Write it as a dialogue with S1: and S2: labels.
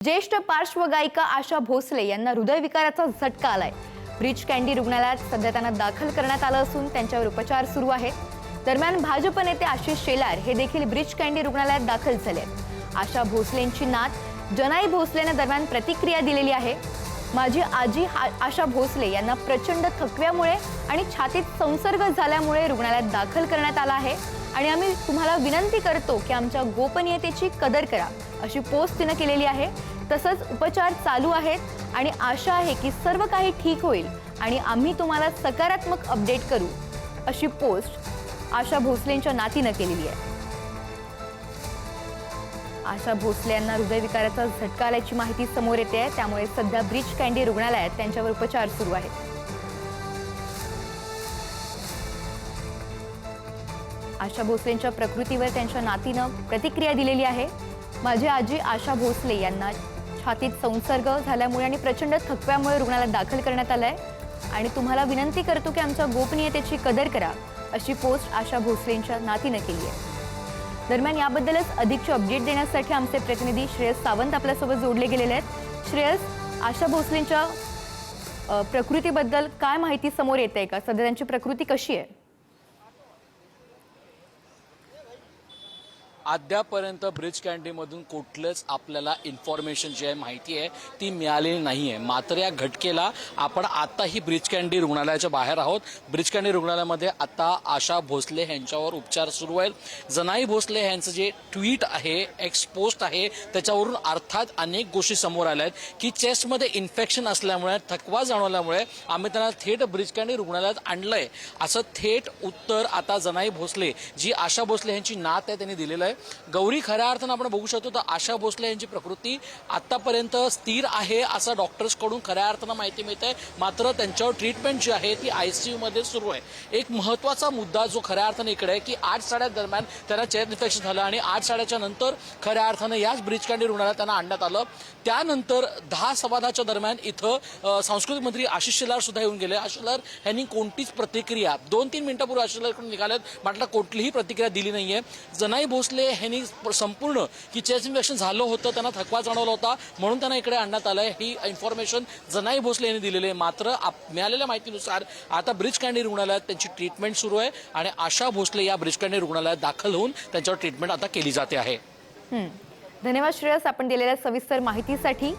S1: ज्येष्ठ पार्श्वगायिका आशा भोसले यांना हृदयविकाराचा झटका आलाय। ब्रीच कँडी रुग्णालयात सध्या त्यांना दाखल करण्यात आलं असून त्यांच्यावर उपचार सुरू आहेत। दरम्यान भाजप नेते आशिष शेलार हे देखील ब्रीच कँडी रुग्णालयात दाखल झाले। आशा भोसलेंची नात जनाई भोसलेने दरम्यान प्रतिक्रिया दिलेली आहे। माझी आजी आशा भोसले यांना प्रचंड थकव्यामुळे आणि छातीत संसर्ग झाल्यामुळे रुग्णालयात दाखल करण्यात आला आहे आणि आम्ही तुम्हाला विनंती करतो की आमच्या गोपनीयतेची कदर करा, अशी पोस्ट तिने केलेली आहे। तसंच उपचार चालू आहेत आणि आशा आहे की सर्व काही ठीक होईल आणि आम्ही तुम्हाला सकारात्मक अपडेट करू, अशी पोस्ट आशा भोसलेंच्या नातीने केलेली आहे। आशा भोसले यांना हृदयविकाराचा झटका आल्याची माहिती समोर येते आहे, त्यामुळे सध्या ब्रीच कँडी रुग्णालयात त्यांच्यावर उपचार सुरू आहेत। आशा भोसलेंच्या प्रकृतीवर त्यांच्या नातीने प्रतिक्रिया दिलेली आहे। माझी आजी आशा भोसले यांना छातीत संसर्ग झाल्यामुळे आणि प्रचंड थकव्यामुळे रुग्णालयात दाखल करण्यात आलंय आणि तुम्हाला विनंती करतो की आमच्या गोपनीयतेची कदर करा, अशी पोस्ट आशा भोसलेंच्या नातीने केली आहे। दरम्यान याबद्दलच अधिकची अपडेट देण्यासाठी आमचे प्रतिनिधी श्रेयस सावंत आपल्यासोबत जोडले गेलेले आहेत। श्रेयस, आशा भोसलेंच्या प्रकृतीबद्दल काय माहिती समोर येते का? सध्या त्यांची प्रकृती कशी आहे?
S2: अद्यापर्यंत ब्रीच कँडीमधून कुठलंच आपल्याला इन्फॉर्मेशन जी आहे माहिती आहे ती मिळालेली नाही आहे। मात्र या घटकेला आपण आताही ब्रीच कँडी रुग्णालयाच्या बाहेर आहोत। ब्रीच कँडी रुग्णालयामध्ये आता आशा भोसले यांच्यावर उपचार सुरू आहेत। जनाई भोसले यांचं जे ट्विट आहे, एक्स पोस्ट आहे, त्याच्यावरून अर्थात अनेक गोष्टी समोर आल्या आहेत की चेस्टमध्ये इन्फेक्शन असल्यामुळे, थकवा जाणवल्यामुळे आम्ही त्यांना थेट ब्रीच कँडी रुग्णालयात आणलंय, असं थेट उत्तर आता जनाई भोसले जी आशा भोसले यांची नात आहे त्यांनी दिलेलं आहे। गौरी, खऱ्या अर्थानं आपण बघू शकतो तर आशा भोसले यांची प्रकृती आतापर्यंत स्थिर आहे असं डॉक्टर्सकडून खऱ्या अर्थानं माहिती मिळते। मात्र त्यांच्यावर ट्रीटमेंट जी आहे ती ICU मध्ये सुरू आहे। एक महत्त्वाचा मुद्दा जो खऱ्या अर्थानं इकडे आहे की 8:30 दरम्यान त्यांना चेस्ट इन्फेक्शन झालं आणि 8:30च्या नंतर खऱ्या अर्थानं याच ब्रीच कँडी रुग्णालयात त्यांना आणण्यात आलं। त्यानंतर 10:15च्या दरम्यान इथं सांस्कृतिक मंत्री आशिष शेलार सुद्धा येऊन गेले। आशिष शेलार यांनी कोणतीच प्रतिक्रिया 2-3 मिनिटांपूर्वी आशिष शेलारकडून निघाल्यात, म्हटलं कुठलीही प्रतिक्रिया दिली नाहीये। जनाई भोसले यांनी संपूर्ण की चेस्ट इन्फेक्शन झालं होतं, त्यांना थकवा जाणवला होता म्हणून त्यांना इकडे आणण्यात आलंय, ही इन्फॉर्मेशन जनाई भोसले यांनी दिलेली आहे। मात्र मिळालेल्या माहितीनुसार आता ब्रीच कँडी रुग्णालयात त्यांची ट्रीटमेंट सुरू आहे आणि आशा भोसले या ब्रीच कँडी रुग्णालयात दाखल होऊन त्यांच्यावर ट्रीटमेंट आता केली जाते आहे।
S1: धन्यवाद श्रेयस, आपण दिलेल्या सविस्तर माहितीसाठी।